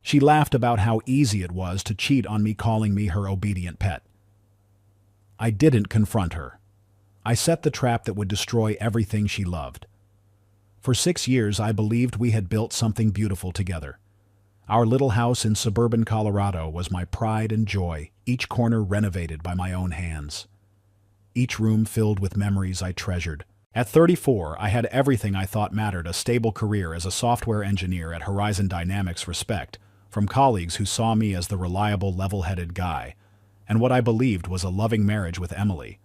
She laughed about how easy it was to cheat on me, calling me her obedient pet. I didn't confront her. I set the trap that would destroy everything she loved. For 6 years, I believed we had built something beautiful together. Our little house in suburban Colorado was my pride and joy, each corner renovated by my own hands. Each room filled with memories I treasured. At 34, I had everything I thought mattered: a stable career as a software engineer at Horizon Dynamics, respect from colleagues who saw me as the reliable, level-headed guy, and what I believed was a loving marriage with Emily.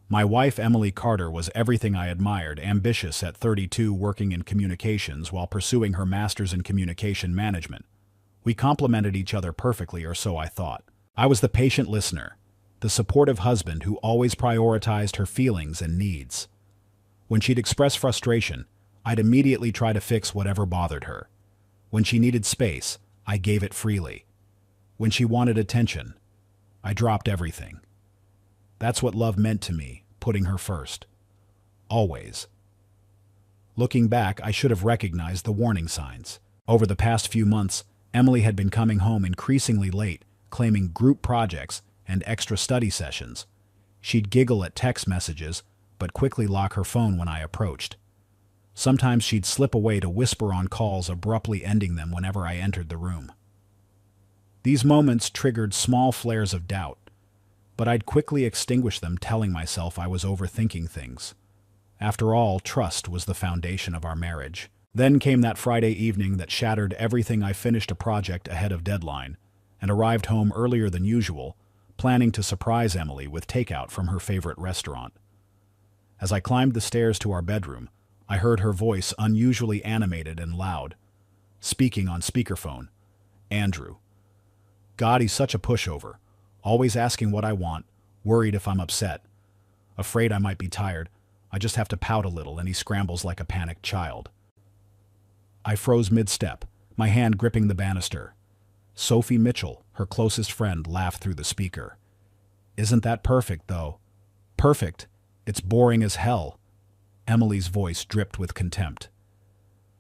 My wife, Emily Carter, was everything I admired: ambitious at 32, working in communications while pursuing her master's in communication management. We complemented each other perfectly, or so I thought. I was the patient listener, the supportive husband who always prioritized her feelings and needs. When she'd express frustration, I'd immediately try to fix whatever bothered her. When she needed space, I gave it freely. When she wanted attention, I dropped everything. That's what love meant to me, putting her first. Always. Looking back, I should have recognized the warning signs. Over the past few months, Emily had been coming home increasingly late, claiming group projects and extra study sessions. She'd giggle at text messages, but quickly lock her phone when I approached. Sometimes she'd slip away to whisper on calls, abruptly ending them whenever I entered the room. These moments triggered small flares of doubt, but I'd quickly extinguish them, telling myself I was overthinking things. After all, trust was the foundation of our marriage. Then came that Friday evening that shattered everything. I finished a project ahead of deadline and arrived home earlier than usual, planning to surprise Emily with takeout from her favorite restaurant. As I climbed the stairs to our bedroom, I heard her voice, unusually animated and loud, speaking on speakerphone. "Andrew. God, he's such a pushover. Always asking what I want, worried if I'm upset. Afraid I might be tired. I just have to pout a little and he scrambles like a panicked child." I froze mid-step, my hand gripping the banister. Sophie Mitchell, her closest friend, laughed through the speaker. "Isn't that perfect, though? Perfect. It's boring as hell." Emily's voice dripped with contempt.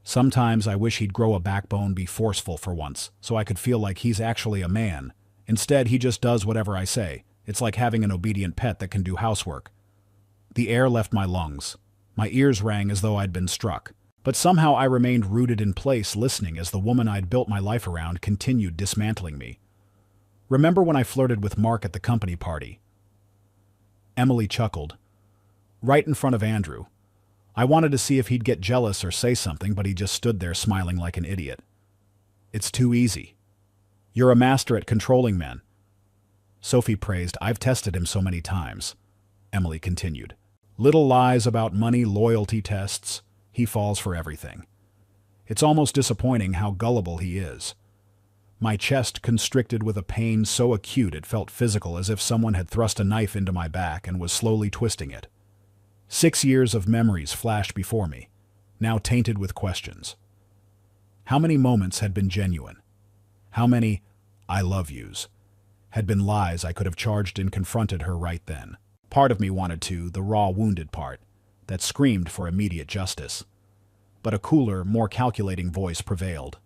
"Sometimes I wish he'd grow a backbone, be forceful for once, so I could feel like he's actually a man. Instead, he just does whatever I say. It's like having an obedient pet that can do housework." The air left my lungs. My ears rang as though I'd been struck. But somehow I remained rooted in place, listening as the woman I'd built my life around continued dismantling me. "Remember when I flirted with Mark at the company party?" Emily chuckled. "Right in front of Andrew. I wanted to see if he'd get jealous or say something, but he just stood there smiling like an idiot. It's too easy. You're a master at controlling men." Sophie praised. "I've tested him so many times." Emily continued. "Little lies about money, loyalty tests. He falls for everything. It's almost disappointing how gullible he is." My chest constricted with a pain so acute it felt physical, as if someone had thrust a knife into my back and was slowly twisting it. 6 years of memories flashed before me, now tainted with questions. How many moments had been genuine? How many "I love yous" had been lies I could have charged and confronted her right then? Part of me wanted to, the raw, wounded part, that screamed for immediate justice. But a cooler, more calculating voice prevailed.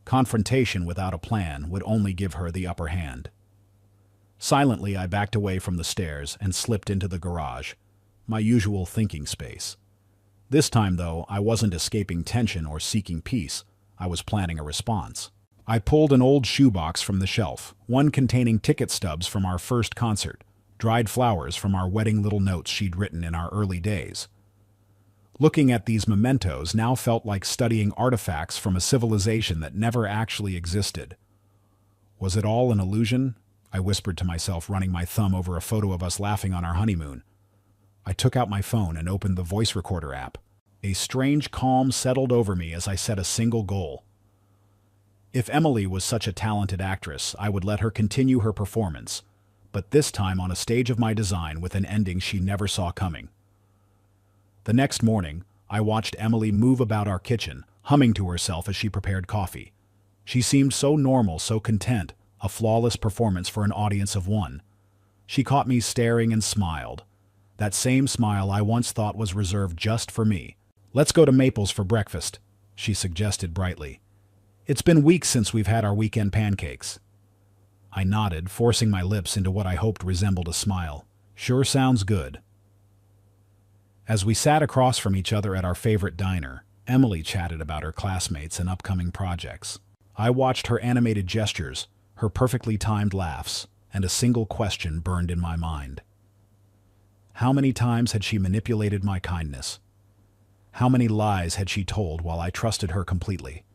Confrontation without a plan would only give her the upper hand. Silently, I backed away from the stairs and slipped into the garage, my usual thinking space. This time, though, I wasn't escaping tension or seeking peace. I was planning a response. I pulled an old shoebox from the shelf, one containing ticket stubs from our first concert, dried flowers from our wedding, little notes she'd written in our early days. Looking at these mementos now felt like studying artifacts from a civilization that never actually existed. Was it all an illusion? I whispered to myself, running my thumb over a photo of us laughing on our honeymoon. I took out my phone and opened the voice recorder app. A strange calm settled over me as I set a single goal. If Emily was such a talented actress, I would let her continue her performance, but this time on a stage of my design with an ending she never saw coming. The next morning, I watched Emily move about our kitchen, humming to herself as she prepared coffee. She seemed so normal, so content, a flawless performance for an audience of one. She caught me staring and smiled. That same smile I once thought was reserved just for me. "Let's go to Maples for breakfast," she suggested brightly. It's been weeks since we've had our weekend pancakes. I nodded, forcing my lips into what I hoped resembled a smile. Sure sounds good. As we sat across from each other at our favorite diner, Emily chatted about her classmates and upcoming projects. I watched her animated gestures, her perfectly timed laughs, and a single question burned in my mind. How many times had she manipulated my kindness? How many lies had she told while I trusted her completely?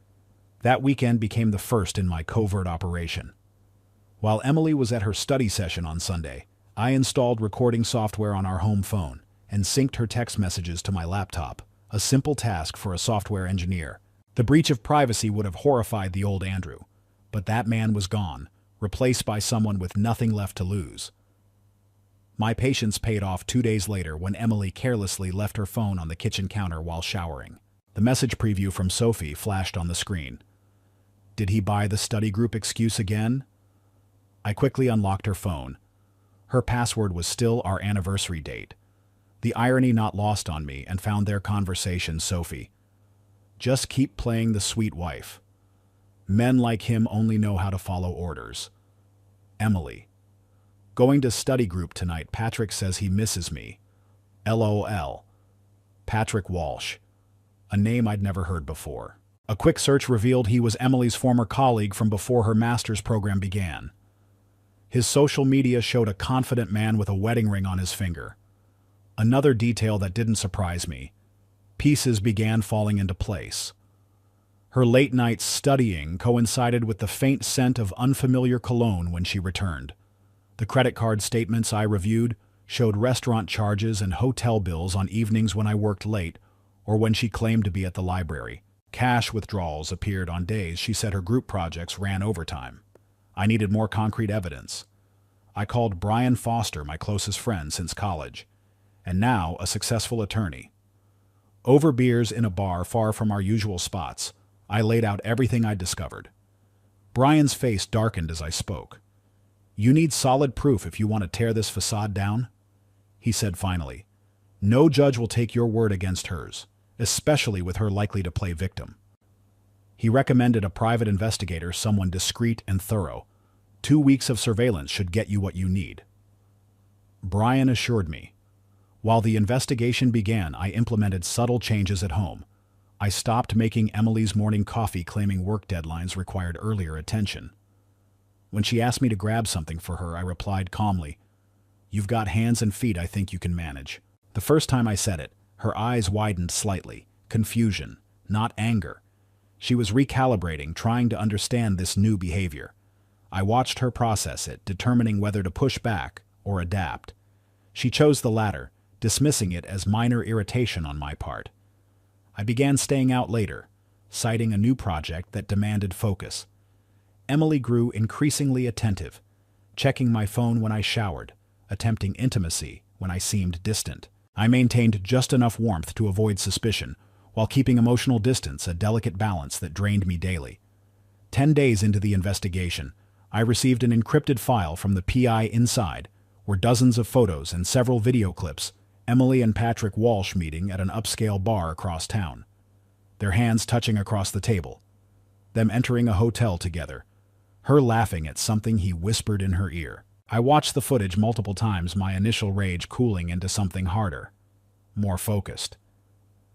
That weekend became the first in my covert operation. While Emily was at her study session on Sunday, I installed recording software on our home phone and synced her text messages to my laptop, a simple task for a software engineer. The breach of privacy would have horrified the old Andrew, but that man was gone, replaced by someone with nothing left to lose. My patience paid off 2 days later when Emily carelessly left her phone on the kitchen counter while showering. The message preview from Sophie flashed on the screen. Did he buy the study group excuse again? I quickly unlocked her phone. Her password was still our anniversary date. The irony not lost on me, and found their conversation. Sophie: just keep playing the sweet wife. Men like him only know how to follow orders. Emily: going to study group tonight. Patrick says he misses me. LOL. Patrick Walsh. A name I'd never heard before. A quick search revealed he was Emily's former colleague from before her master's program began. His social media showed a confident man with a wedding ring on his finger. Another detail that didn't surprise me. Pieces began falling into place. Her late nights studying coincided with the faint scent of unfamiliar cologne when she returned. The credit card statements I reviewed showed restaurant charges and hotel bills on evenings when I worked late or when she claimed to be at the library. Cash withdrawals appeared on days she said her group projects ran overtime. I needed more concrete evidence. I called Brian Foster, my closest friend since college, and now a successful attorney. Over beers in a bar far from our usual spots, I laid out everything I'd discovered. Brian's face darkened as I spoke. You need solid proof if you want to tear this facade down, he said finally. No judge will take your word against hers, especially with her likely to play victim. He recommended a private investigator, someone discreet and thorough. 2 weeks of surveillance should get you what you need. Brian assured me. While the investigation began, I implemented subtle changes at home. I stopped making Emily's morning coffee, claiming work deadlines required earlier attention. When she asked me to grab something for her, I replied calmly, "You've got hands and feet I think you can manage." The first time I said it, her eyes widened slightly. Confusion, not anger. She was recalibrating, trying to understand this new behavior. I watched her process it, determining whether to push back or adapt. She chose the latter, dismissing it as minor irritation on my part. I began staying out later, citing a new project that demanded focus. Emily grew increasingly attentive, checking my phone when I showered, attempting intimacy when I seemed distant. I maintained just enough warmth to avoid suspicion, while keeping emotional distance, a delicate balance that drained me daily. 10 days into the investigation, I received an encrypted file from the PI. Inside were dozens of photos and several video clips, Emily and Patrick Walsh meeting at an upscale bar across town. Their hands touching across the table. Them entering a hotel together. Her laughing at something he whispered in her ear. I watched the footage multiple times, my initial rage cooling into something harder, more focused.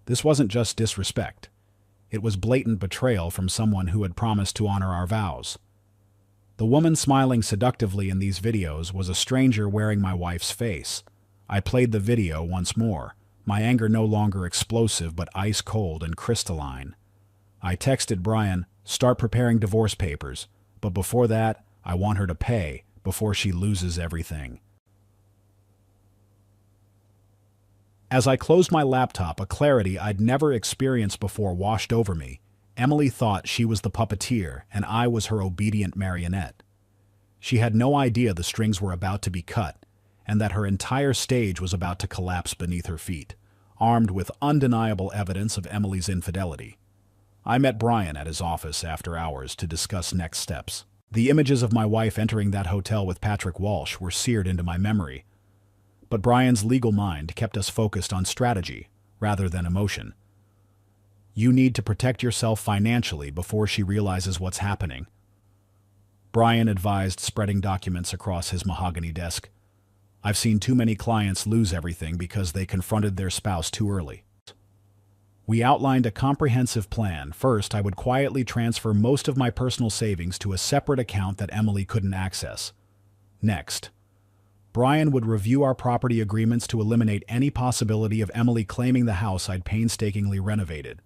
This wasn't just disrespect. It was blatant betrayal from someone who had promised to honor our vows. The woman smiling seductively in these videos was a stranger wearing my wife's face. I played the video once more, my anger no longer explosive but ice cold and crystalline. I texted Brian, "Start preparing divorce papers, but before that, I want her to pay before she loses everything." As I closed my laptop, a clarity I'd never experienced before washed over me. Emily thought she was the puppeteer and I was her obedient marionette. She had no idea the strings were about to be cut and that her entire stage was about to collapse beneath her feet, armed with undeniable evidence of Emily's infidelity. I met Brian at his office after hours to discuss next steps. The images of my wife entering that hotel with Patrick Walsh were seared into my memory. But Brian's legal mind kept us focused on strategy rather than emotion. You need to protect yourself financially before she realizes what's happening. Brian advised, spreading documents across his mahogany desk. I've seen too many clients lose everything because they confronted their spouse too early. We outlined a comprehensive plan. First, I would quietly transfer most of my personal savings to a separate account that Emily couldn't access. Next, Brian would review our property agreements to eliminate any possibility of Emily claiming the house I'd painstakingly renovated.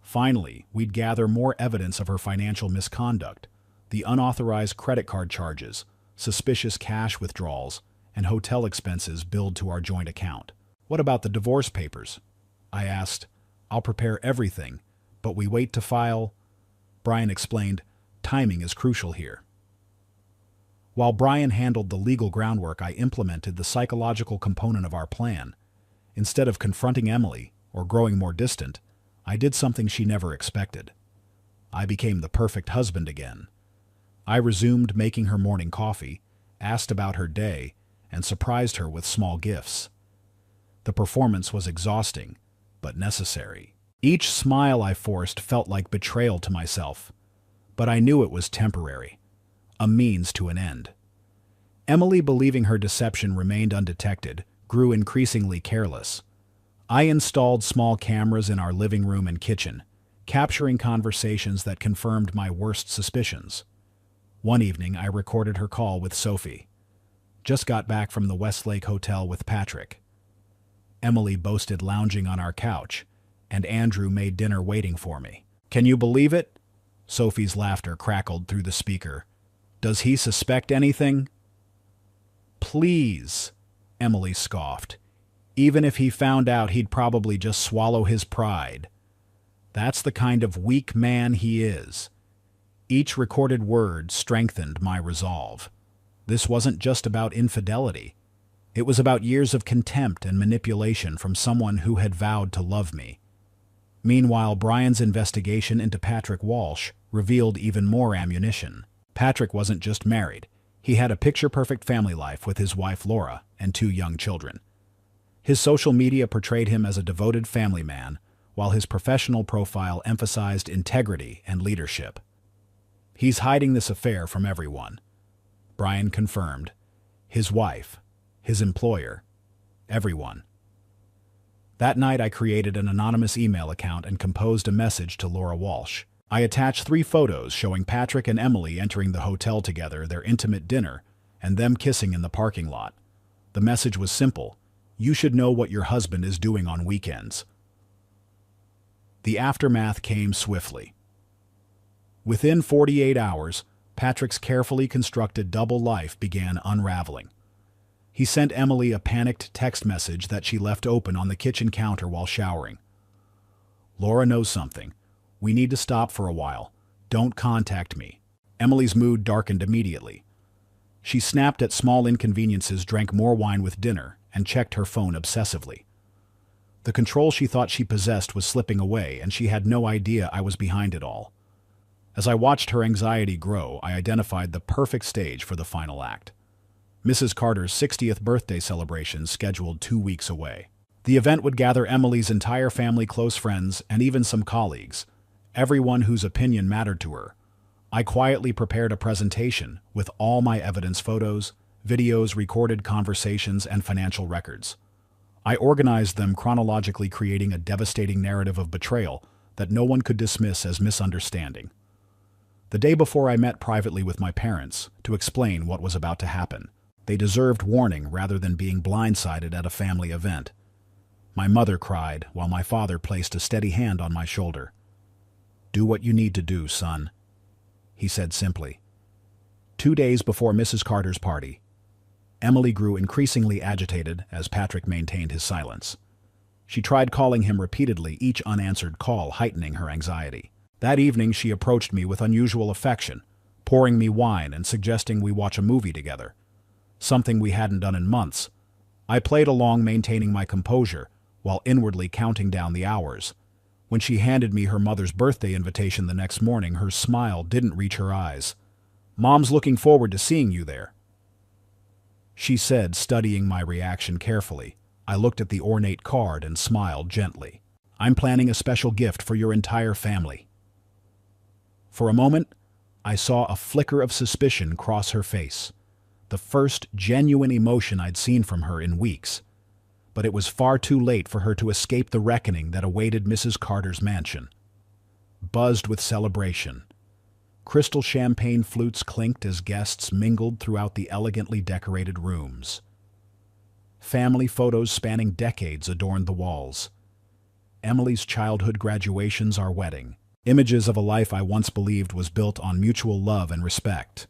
Finally, we'd gather more evidence of her financial misconduct, the unauthorized credit card charges, suspicious cash withdrawals, and hotel expenses billed to our joint account. What about the divorce papers? I asked. I'll prepare everything, but we wait to file. Brian explained, timing is crucial here. While Brian handled the legal groundwork, I implemented the psychological component of our plan. Instead of confronting Emily or growing more distant, I did something she never expected. I became the perfect husband again. I resumed making her morning coffee, asked about her day, and surprised her with small gifts. The performance was exhausting, but necessary. Each smile I forced felt like betrayal to myself, but I knew it was temporary, a means to an end. Emily, believing her deception remained undetected, grew increasingly careless. I installed small cameras in our living room and kitchen, capturing conversations that confirmed my worst suspicions. One evening, I recorded her call with Sophie. Just got back from the Westlake Hotel with Patrick. Emily boasted lounging on our couch, and Andrew made dinner waiting for me. Can you believe it? Sophie's laughter crackled through the speaker. Does he suspect anything? Please, Emily scoffed. Even if he found out, he'd probably just swallow his pride. That's the kind of weak man he is. Each recorded word strengthened my resolve. This wasn't just about infidelity. It was about years of contempt and manipulation from someone who had vowed to love me. Meanwhile, Brian's investigation into Patrick Walsh revealed even more ammunition. Patrick wasn't just married. He had a picture-perfect family life with his wife Laura and 2 young children. His social media portrayed him as a devoted family man, while his professional profile emphasized integrity and leadership. He's hiding this affair from everyone, Brian confirmed. His wife, his employer, everyone. That night I created an anonymous email account and composed a message to Laura Walsh. I attached 3 photos showing Patrick and Emily entering the hotel together, their intimate dinner, and them kissing in the parking lot. The message was simple. You should know what your husband is doing on weekends. The aftermath came swiftly. Within 48 hours, Patrick's carefully constructed double life began unraveling. He sent Emily a panicked text message that she left open on the kitchen counter while showering. Laura knows something. We need to stop for a while. Don't contact me. Emily's mood darkened immediately. She snapped at small inconveniences, drank more wine with dinner, and checked her phone obsessively. The control she thought she possessed was slipping away, and she had no idea I was behind it all. As I watched her anxiety grow, I identified the perfect stage for the final act. Mrs. Carter's 60th birthday celebration scheduled 2 weeks away. The event would gather Emily's entire family, close friends, and even some colleagues, everyone whose opinion mattered to her. I quietly prepared a presentation with all my evidence, photos, videos, recorded conversations, and financial records. I organized them chronologically, creating a devastating narrative of betrayal that no one could dismiss as misunderstanding. The day before, I met privately with my parents to explain what was about to happen. They deserved warning rather than being blindsided at a family event. My mother cried while my father placed a steady hand on my shoulder. Do what you need to do, son, he said simply. 2 days before Mrs. Carter's party, Emily grew increasingly agitated as Patrick maintained his silence. She tried calling him repeatedly, each unanswered call heightening her anxiety. That evening she approached me with unusual affection, pouring me wine and suggesting we watch a movie together, something we hadn't done in months. I played along, maintaining my composure, while inwardly counting down the hours. When she handed me her mother's birthday invitation the next morning, her smile didn't reach her eyes. Mom's looking forward to seeing you there, she said, studying my reaction carefully. I looked at the ornate card and smiled gently. I'm planning a special gift for your entire family." For a moment, I saw a flicker of suspicion cross her face, the first genuine emotion I'd seen from her in weeks. But it was far too late for her to escape the reckoning that awaited Mrs. Carter's mansion. Buzzed with celebration, crystal champagne flutes clinked as guests mingled throughout the elegantly decorated rooms. Family photos spanning decades adorned the walls. Emily's childhood graduations, our wedding. Images of a life I once believed was built on mutual love and respect.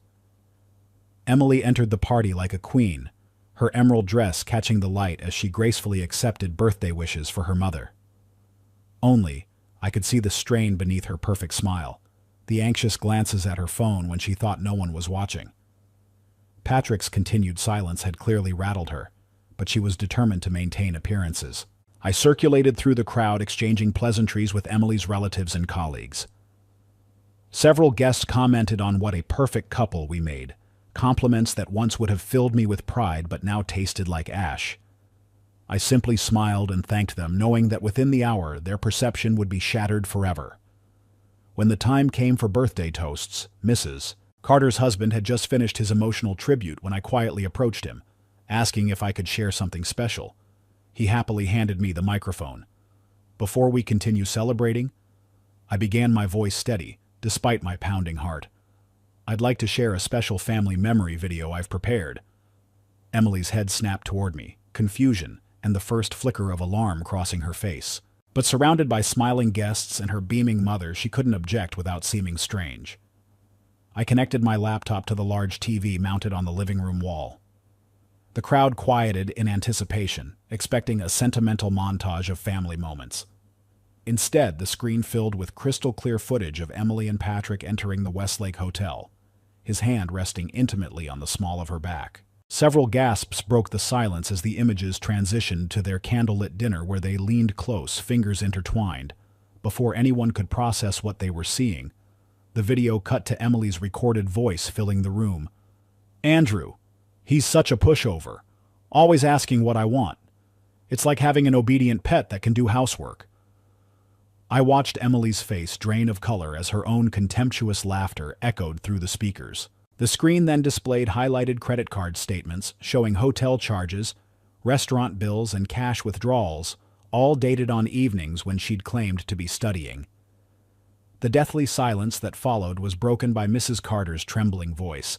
Emily entered the party like a queen, her emerald dress catching the light as she gracefully accepted birthday wishes for her mother. Only, I could see the strain beneath her perfect smile, the anxious glances at her phone when she thought no one was watching. Patrick's continued silence had clearly rattled her, but she was determined to maintain appearances. I circulated through the crowd, exchanging pleasantries with Emily's relatives and colleagues. Several guests commented on what a perfect couple we made, compliments that once would have filled me with pride but now tasted like ash. I simply smiled and thanked them, knowing that within the hour their perception would be shattered forever. When the time came for birthday toasts, Mrs. Carter's husband had just finished his emotional tribute when I quietly approached him, asking if I could share something special. He happily handed me the microphone. Before we continue celebrating, I began, my voice steady, despite my pounding heart. "I'd like to share a special family memory video I've prepared." Emily's head snapped toward me, confusion and the first flicker of alarm crossing her face. But surrounded by smiling guests and her beaming mother, she couldn't object without seeming strange. I connected my laptop to the large TV mounted on the living room wall. The crowd quieted in anticipation, expecting a sentimental montage of family moments. Instead, the screen filled with crystal-clear footage of Emily and Patrick entering the Westlake Hotel, his hand resting intimately on the small of her back. Several gasps broke the silence as the images transitioned to their candlelit dinner, where they leaned close, fingers intertwined. Before anyone could process what they were seeing, the video cut to Emily's recorded voice filling the room. "Andrew, he's such a pushover, always asking what I want. It's like having an obedient pet that can do housework." I watched Emily's face drain of color as her own contemptuous laughter echoed through the speakers. The screen then displayed highlighted credit card statements showing hotel charges, restaurant bills, and cash withdrawals, all dated on evenings when she'd claimed to be studying. The deathly silence that followed was broken by Mrs. Carter's trembling voice.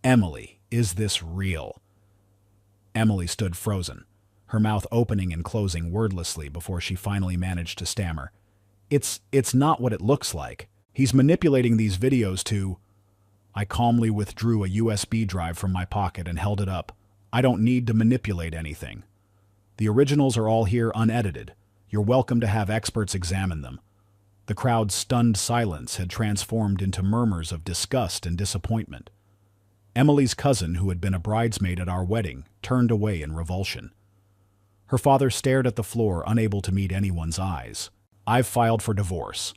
"Emily, is this real?" Emily stood frozen, her mouth opening and closing wordlessly before she finally managed to stammer. It's not what it looks like. He's manipulating these videos to..." I calmly withdrew a USB drive from my pocket and held it up. "I don't need to manipulate anything. The originals are all here unedited. You're welcome to have experts examine them." The crowd's stunned silence had transformed into murmurs of disgust and disappointment. Emily's cousin, who had been a bridesmaid at our wedding, turned away in revulsion. Her father stared at the floor, unable to meet anyone's eyes. "I've filed for divorce."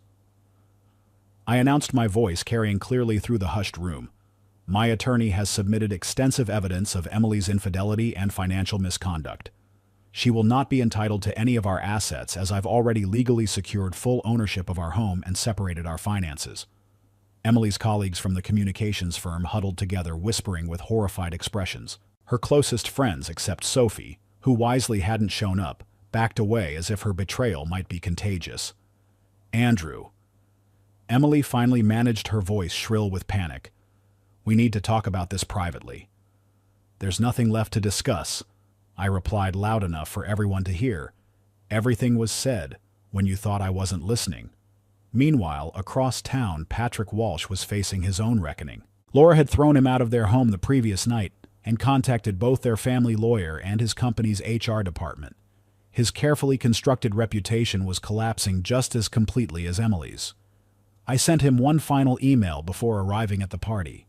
I announced, my voice carrying clearly through the hushed room. "My attorney has submitted extensive evidence of Emily's infidelity and financial misconduct. She will not be entitled to any of our assets, as I've already legally secured full ownership of our home and separated our finances." Emily's colleagues from the communications firm huddled together, whispering with horrified expressions. Her closest friends, except Sophie, who wisely hadn't shown up, backed away as if her betrayal might be contagious. "Andrew." Emily finally managed, her voice shrill with panic. "We need to talk about this privately." "There's nothing left to discuss," I replied loud enough for everyone to hear. "Everything was said when you thought I wasn't listening." Meanwhile, across town, Patrick Walsh was facing his own reckoning. Laura had thrown him out of their home the previous night and contacted both their family lawyer and his company's HR department. His carefully constructed reputation was collapsing just as completely as Emily's. I sent him one final email before arriving at the party.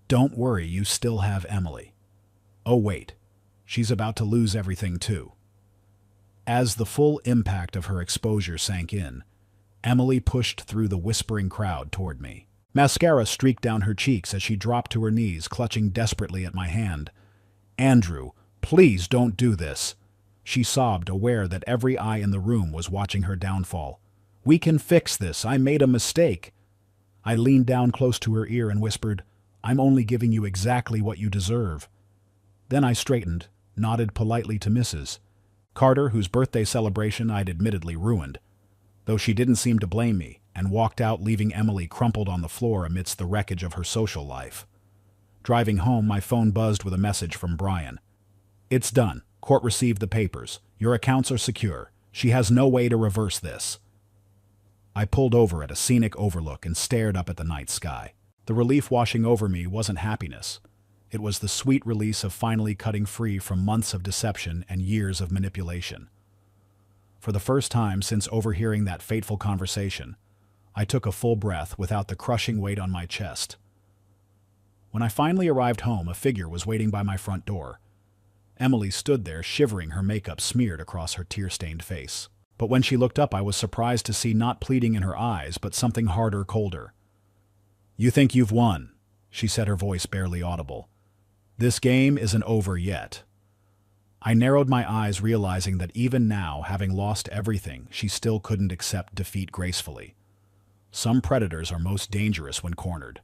"Don't worry, you still have Emily. Oh wait, she's about to lose everything too." As the full impact of her exposure sank in, Emily pushed through the whispering crowd toward me. Mascara streaked down her cheeks as she dropped to her knees, clutching desperately at my hand. "Andrew, please don't do this." She sobbed, aware that every eye in the room was watching her downfall. "We can fix this. I made a mistake." I leaned down close to her ear and whispered, "I'm only giving you exactly what you deserve." Then I straightened, nodded politely to Mrs. Carter, whose birthday celebration I'd admittedly ruined, though she didn't seem to blame me, and walked out, leaving Emily crumpled on the floor amidst the wreckage of her social life. Driving home, my phone buzzed with a message from Brian. "It's done. Court received the papers. Your accounts are secure. She has no way to reverse this." I pulled over at a scenic overlook and stared up at the night sky. The relief washing over me wasn't happiness. It was the sweet release of finally cutting free from months of deception and years of manipulation. For the first time since overhearing that fateful conversation, I took a full breath without the crushing weight on my chest. When I finally arrived home, a figure was waiting by my front door. Emily stood there, shivering, her makeup smeared across her tear-stained face. But when she looked up, I was surprised to see not pleading in her eyes, but something harder, colder. "You think you've won," she said, her voice barely audible. "This game isn't over yet." I narrowed my eyes, realizing that even now, having lost everything, she still couldn't accept defeat gracefully. Some predators are most dangerous when cornered.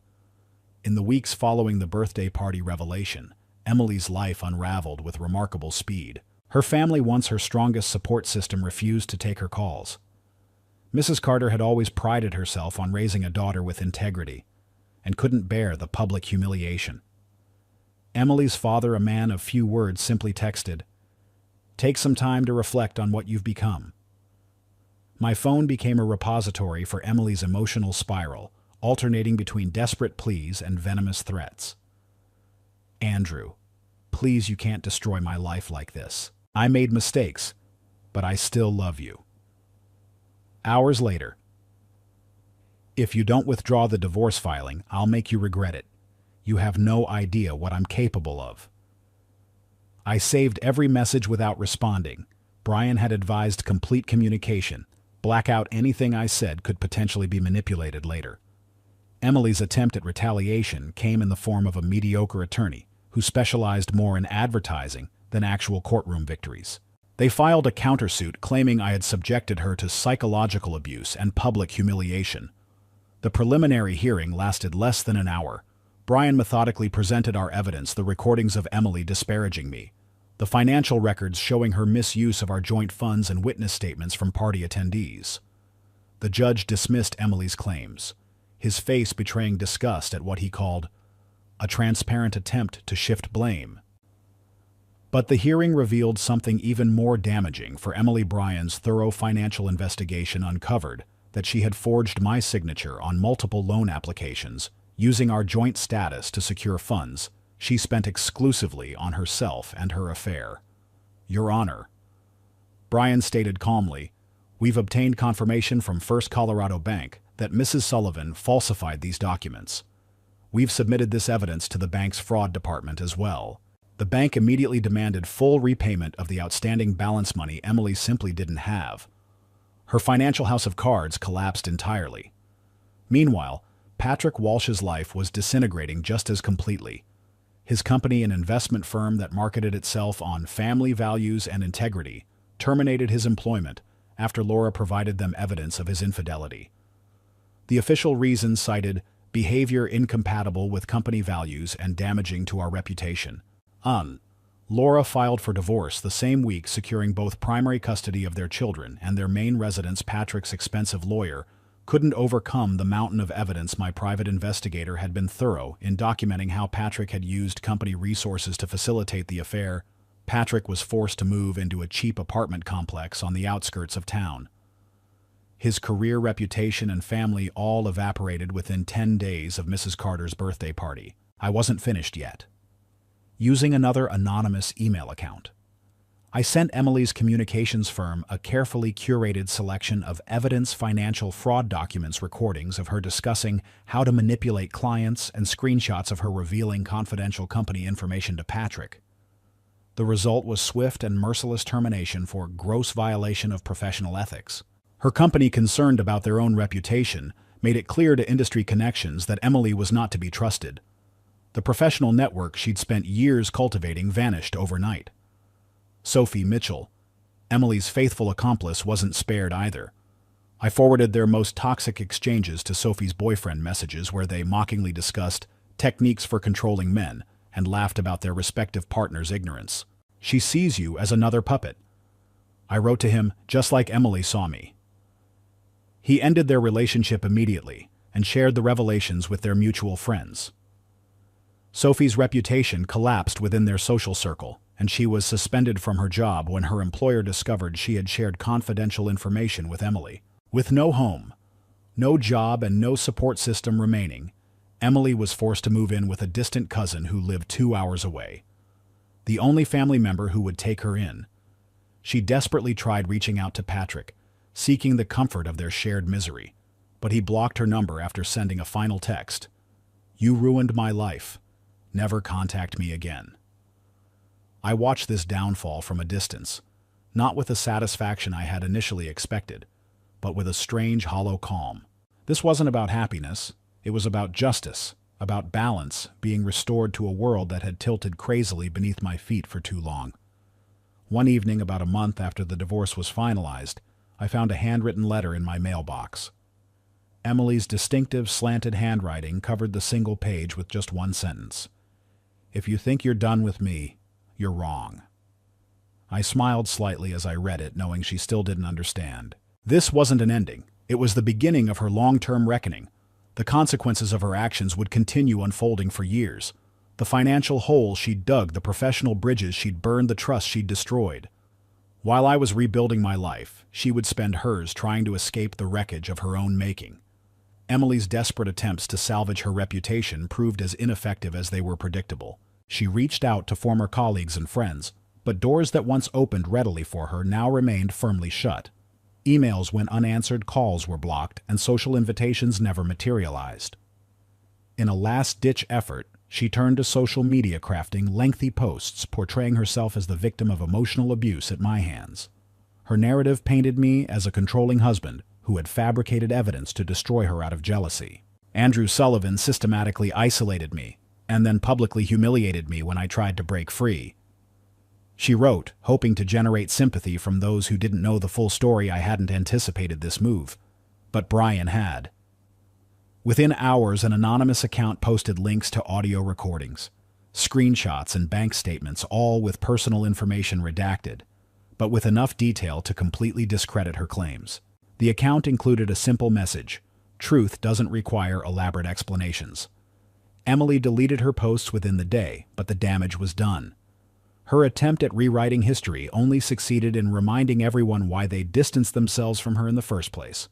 In the weeks following the birthday party revelation, Emily's life unraveled with remarkable speed. Her family, once her strongest support system, refused to take her calls. Mrs. Carter had always prided herself on raising a daughter with integrity, and couldn't bear the public humiliation. Emily's father, a man of few words, simply texted, "Take some time to reflect on what you've become." My phone became a repository for Emily's emotional spiral, alternating between desperate pleas and venomous threats. "Andrew, please, you can't destroy my life like this. I made mistakes, but I still love you." Hours later. "If you don't withdraw the divorce filing, I'll make you regret it. You have no idea what I'm capable of." I saved every message without responding. Brian had advised complete communication. Black out anything I said could potentially be manipulated later. Emily's attempt at retaliation came in the form of a mediocre attorney who specialized more in advertising than actual courtroom victories. They filed a countersuit claiming I had subjected her to psychological abuse and public humiliation. The preliminary hearing lasted less than an hour. Brian methodically presented our evidence, the recordings of Emily disparaging me, the financial records showing her misuse of our joint funds, and witness statements from party attendees. The judge dismissed Emily's claims, his face betraying disgust at what he called a transparent attempt to shift blame. But the hearing revealed something even more damaging, for Emily. Brian's thorough financial investigation uncovered that she had forged my signature on multiple loan applications, using our joint status to secure funds she spent exclusively on herself and her affair. "Your Honor," Brian stated calmly, "we've obtained confirmation from First Colorado Bank that Mrs. Sullivan falsified these documents. We've submitted this evidence to the bank's fraud department as well." The bank immediately demanded full repayment of the outstanding balance money Emily simply didn't have. Her financial house of cards collapsed entirely. Meanwhile, Patrick Walsh's life was disintegrating just as completely. His company, an investment firm that marketed itself on family values and integrity, terminated his employment after Laura provided them evidence of his infidelity. The official reasons cited behavior incompatible with company values and damaging to our reputation. Laura filed for divorce the same week, securing both primary custody of their children and their main residence. Patrick's expensive lawyer couldn't overcome the mountain of evidence. My private investigator had been thorough in documenting how Patrick had used company resources to facilitate the affair. Patrick was forced to move into a cheap apartment complex on the outskirts of town. His career, reputation, and family all evaporated within 10 days of Mrs. Carter's birthday party. I wasn't finished yet. Using another anonymous email account, I sent Emily's communications firm a carefully curated selection of evidence financial fraud documents, recordings of her discussing how to manipulate clients, and screenshots of her revealing confidential company information to Patrick. The result was swift and merciless termination for gross violation of professional ethics. Her company, concerned about their own reputation, made it clear to industry connections that Emily was not to be trusted. The professional network she'd spent years cultivating vanished overnight. Sophie Mitchell, Emily's faithful accomplice wasn't spared either. I forwarded their most toxic exchanges to Sophie's boyfriend messages where they mockingly discussed techniques for controlling men and laughed about their respective partners' ignorance. "She sees you as another puppet," I wrote to him, just like Emily saw me. He ended their relationship immediately and shared the revelations with their mutual friends. Sophie's reputation collapsed within their social circle, and she was suspended from her job when her employer discovered she had shared confidential information with Emily. With no home, no job, and no support system remaining, Emily was forced to move in with a distant cousin who lived 2 hours away, the only family member who would take her in. She desperately tried reaching out to Patrick, seeking the comfort of their shared misery, but he blocked her number after sending a final text: "You ruined my life. Never contact me again." I watched this downfall from a distance, not with the satisfaction I had initially expected, but with a strange, hollow calm. This wasn't about happiness. It was about justice, about balance being restored to a world that had tilted crazily beneath my feet for too long. One evening, about a month after the divorce was finalized, I found a handwritten letter in my mailbox. Emily's distinctive, slanted handwriting covered the single page with just one sentence: "If you think you're done with me, you're wrong." I smiled slightly as I read it, knowing she still didn't understand. This wasn't an ending. It was the beginning of her long-term reckoning. The consequences of her actions would continue unfolding for years. The financial hole she'd dug, the professional bridges she'd burned, the trust she'd destroyed. While I was rebuilding my life, she would spend hers trying to escape the wreckage of her own making. Emily's desperate attempts to salvage her reputation proved as ineffective as they were predictable. She reached out to former colleagues and friends, but doors that once opened readily for her now remained firmly shut. Emails went unanswered, calls were blocked, and social invitations never materialized. In a last-ditch effort, she turned to social media, crafting lengthy posts portraying herself as the victim of emotional abuse at my hands. Her narrative painted me as a controlling husband who had fabricated evidence to destroy her out of jealousy. Andrew Sullivan systematically isolated me and then publicly humiliated me when I tried to break free. She wrote, hoping to generate sympathy from those who didn't know the full story. I hadn't anticipated this move, but Brian had. Within hours, an anonymous account posted links to audio recordings, screenshots, and bank statements, all with personal information redacted, but with enough detail to completely discredit her claims. The account included a simple message: truth doesn't require elaborate explanations. Emily deleted her posts within the day, but the damage was done. Her attempt at rewriting history only succeeded in reminding everyone why they distanced themselves from her in the first place.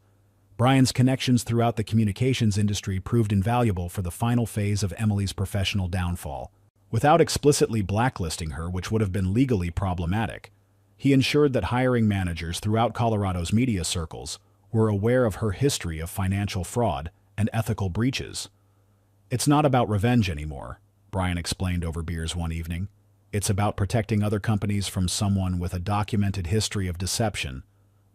Brian's connections throughout the communications industry proved invaluable for the final phase of Emily's professional downfall. Without explicitly blacklisting her, which would have been legally problematic, he ensured that hiring managers throughout Colorado's media circles were aware of her history of financial fraud and ethical breaches. "It's not about revenge anymore," Brian explained over beers one evening. "It's about protecting other companies from someone with a documented history of deception."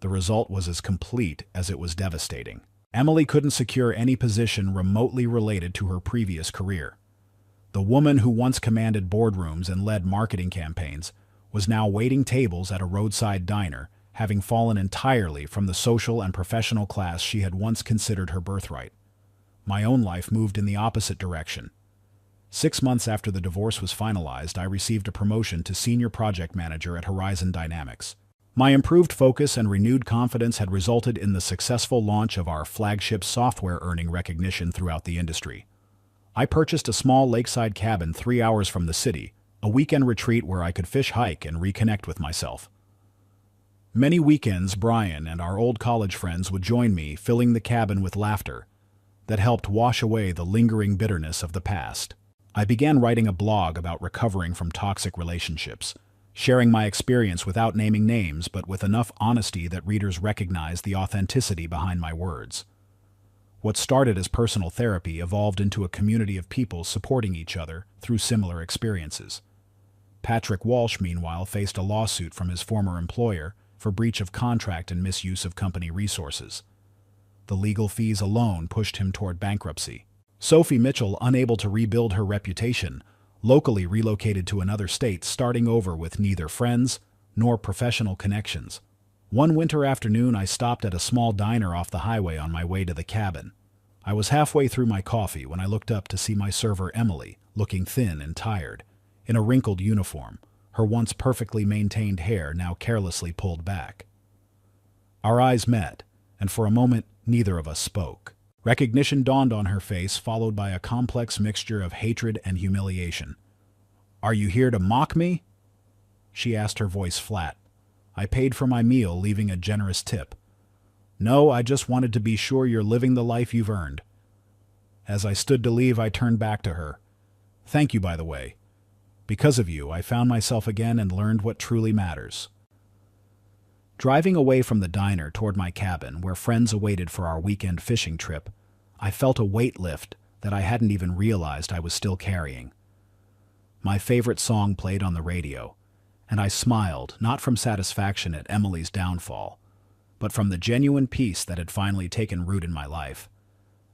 The result was as complete as it was devastating. Emily couldn't secure any position remotely related to her previous career. The woman who once commanded boardrooms and led marketing campaigns was now waiting tables at a roadside diner, having fallen entirely from the social and professional class she had once considered her birthright. My own life moved in the opposite direction. 6 months after the divorce was finalized, I received a promotion to senior project manager at Horizon Dynamics. My improved focus and renewed confidence had resulted in the successful launch of our flagship software, earning recognition throughout the industry. I purchased a small lakeside cabin 3 hours from the city, a weekend retreat where I could fish, hike, and reconnect with myself. Many weekends, Brian and our old college friends would join me, filling the cabin with laughter that helped wash away the lingering bitterness of the past. I began writing a blog about recovering from toxic relationships, sharing my experience without naming names, but with enough honesty that readers recognized the authenticity behind my words. What started as personal therapy evolved into a community of people supporting each other through similar experiences. Patrick Walsh, meanwhile, faced a lawsuit from his former employer for breach of contract and misuse of company resources. The legal fees alone pushed him toward bankruptcy. Sophie Mitchell, unable to rebuild her reputation, locally relocated to another state, starting over with neither friends, nor professional connections. One winter afternoon, I stopped at a small diner off the highway on my way to the cabin. I was halfway through my coffee when I looked up to see my server Emily, looking thin and tired, in a wrinkled uniform, her once perfectly maintained hair now carelessly pulled back. Our eyes met, and for a moment neither of us spoke. Recognition dawned on her face, followed by a complex mixture of hatred and humiliation. "Are you here to mock me?" she asked, her voice flat. I paid for my meal, leaving a generous tip. "No, I just wanted to be sure you're living the life you've earned." As I stood to leave, I turned back to her. "Thank you, by the way. Because of you, I found myself again and learned what truly matters." Driving away from the diner toward my cabin, where friends awaited for our weekend fishing trip, I felt a weight lift that I hadn't even realized I was still carrying. My favorite song played on the radio, and I smiled, not from satisfaction at Emily's downfall, but from the genuine peace that had finally taken root in my life.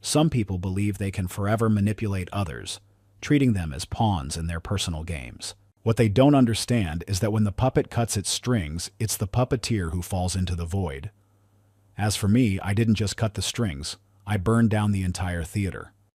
Some people believe they can forever manipulate others, treating them as pawns in their personal games. What they don't understand is that when the puppet cuts its strings, it's the puppeteer who falls into the void. As for me, I didn't just cut the strings, I burned down the entire theater.